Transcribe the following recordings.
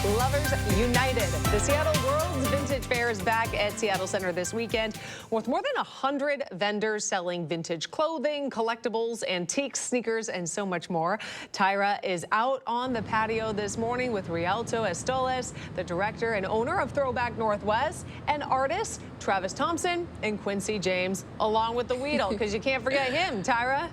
Lovers United. The Seattle World's Vintage Fair is back at Seattle Center this weekend with more than 100 vendors selling vintage clothing, collectibles, antiques, sneakers, and so much more. Tyrah is out on the patio this morning with Rialto Estolas, the director and owner of Throwbacks Northwest, and artists Travis Thompson and Quincy James, along with the Wheedle, because you can't forget him, Tyrah.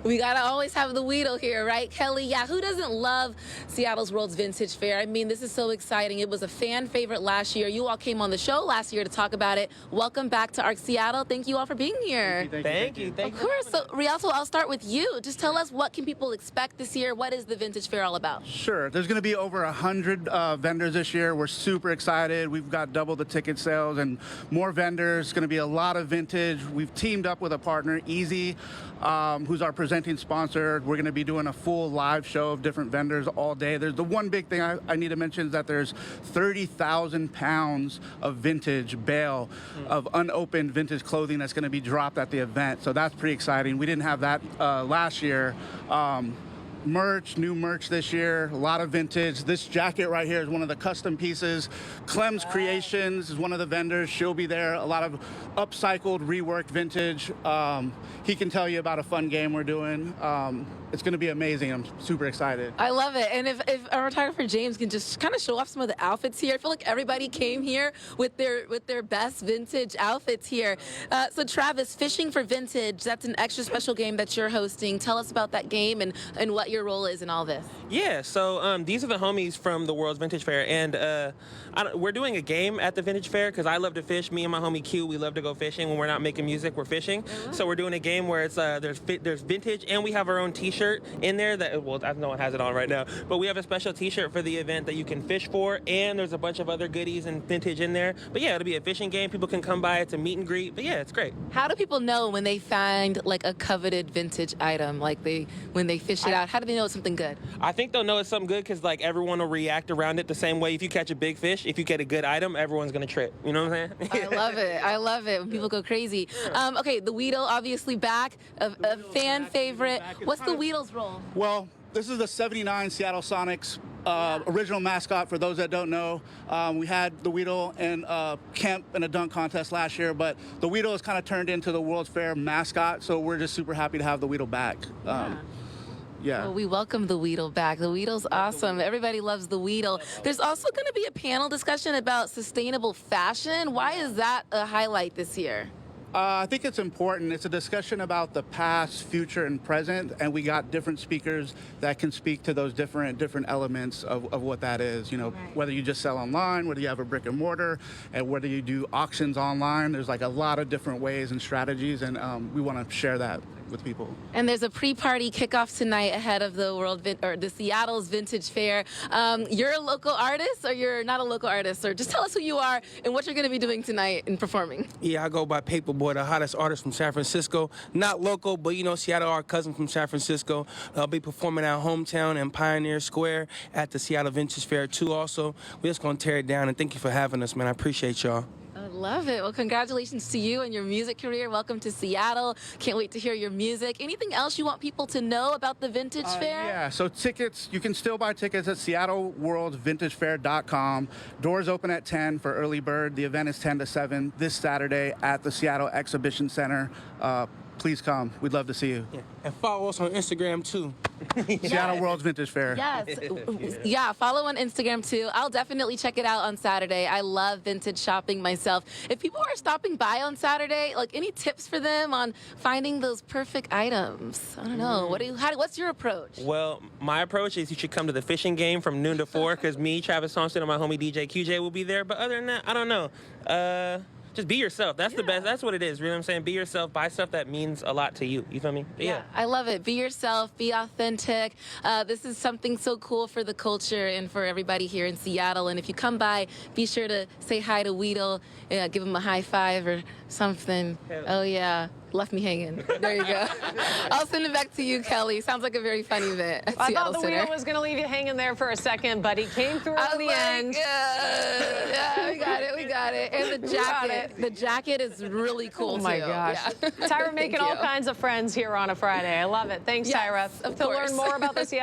We gotta always have the Wheedle here, right, Kelly? Yeah, who doesn't love Seattle's World's Vintage Fair? I mean, this is so exciting. It was a fan favorite last year. You all came on the show last year to talk about it. Welcome back to ARC Seattle. Thank you all for being here. Thank you. Of course. So, Rialto, I'll start with you. Just tell us, what can people expect this year? What is the Vintage Fair all about? Sure. There's going to be over 100 vendors this year. We're super excited. We've got double the ticket sales and more vendors. It's going to be a lot of vintage. We've teamed up with a partner, Easy, who's our presenting sponsor. We're going to be doing a full live show of different vendors all day. There's the one big thing I need to mention is that there's 30,000 pounds of vintage bale of unopened vintage clothing that's going to be dropped at the event. So that's pretty exciting. We didn't have that last year. New merch this year, a lot of vintage. This jacket right here is one of the custom pieces. Clem's Creations is one of the vendors. She'll be there. A lot of upcycled, reworked vintage. He can tell you about a fun game we're doing. It's going to be amazing. I'm super excited. I love it. And if our photographer James can just kind of show off some of the outfits here. I feel like everybody came here with their best vintage outfits here. So Travis, Fishing for Vintage, that's an extra special game that you're hosting. Tell us about that game and what your role is in all this. Yeah, so these are the homies from the World's Vintage Fair, and we're doing a game at the Vintage Fair because I love to fish. Me and my homie Q, we love to go fishing. When we're not making music, we're fishing. So we're doing a game where it's there's vintage, and we have our own T-shirt in there that, well, no one has it on right now, but we have a special T-shirt for the event that you can fish for, and there's a bunch of other goodies and vintage in there. But yeah, it'll be a fishing game. People can come by. It's a meet and greet. But yeah, it's great. How do people know when they find like a coveted vintage item, like when they fish it out? How do they know it's something good? I think they'll know it's something good because like everyone will react around it the same way. If you catch a big fish, if you get a good item, everyone's gonna trip. You know what I'm saying? I love it. I love it when people go crazy. Okay, the Wheedle obviously back, a fan favorite. What's the Wheedle's role? Well, this is the '79 Seattle Sonics original mascot. For those that don't know, we had the Wheedle in camp in a dunk contest last year, but the Wheedle has kind of turned into the World's Fair mascot, so we're just super happy to have the Wheedle back. Yeah. Well, we welcome the Wheedle back. The Wheedle's awesome. Everybody loves the Wheedle. There's also going to be a panel discussion about sustainable fashion. Why is that a highlight this year? I think it's important. It's a discussion about the past, future, and present, and we got different speakers that can speak to those different elements of what that is. You know, whether you just sell online, whether you have a brick and mortar, and whether you do auctions online. There's like a lot of different ways and strategies, and we want to share that with people. And there's a pre-party kickoff tonight ahead of the Seattle's Vintage Fair. You're a local artist, or you're not a local artist, or just tell us who you are and what you're going to be doing tonight and performing. Yeah, I go by Paperboy, the hottest artist from San Francisco. Not local, but you know, Seattle, our cousin from San Francisco. I'll be performing our hometown in Pioneer Square at the Seattle Vintage Fair too. Also, we're just going to tear it down, and thank you for having us, man. I appreciate y'all. I love it. Well, congratulations to you and your music career. Welcome to Seattle. Can't wait to hear your music. Anything else you want people to know about the Vintage Fair? Yeah, so tickets, you can still buy tickets at SeattleWorldVintageFair.com. Doors open at 10 for early bird. The event is 10 to 7 this Saturday at the Seattle Exhibition Center. Please come. We'd love to see you. Yeah. And follow us on Instagram too. Seattle World's Vintage Fair. Yes. Yeah, follow on Instagram too. I'll definitely check it out on Saturday. I love vintage shopping myself. If people are stopping by on Saturday, like, any tips for them on finding those perfect items? I don't know. What's your approach? Well, my approach is you should come to the fishing game from noon to 4 because me, Travis Thompson, and my homie DJ QJ will be there. But other than that, I don't know. Just be yourself. That's the best. That's what it is. You know what I'm saying? Be yourself. Buy stuff that means a lot to you. You feel me? But yeah. I love it. Be yourself. Be authentic. This is something so cool for the culture and for everybody here in Seattle. And if you come by, be sure to say hi to Wheedle. Give him a high five or something. Oh, yeah. Left me hanging. There you go. I'll send it back to you, Kelly. Sounds like a very fun event at I Seattle thought the Center. Wheedle was going to leave you hanging there for a second, but he came through in the end. Yeah, we got it. And the jacket is really cool, too. Oh, my gosh. Yeah. Tyrah making all kinds of friends here on a Friday. I love it. Thanks, Yes, Tyrah. of To course. learn more about the Seattle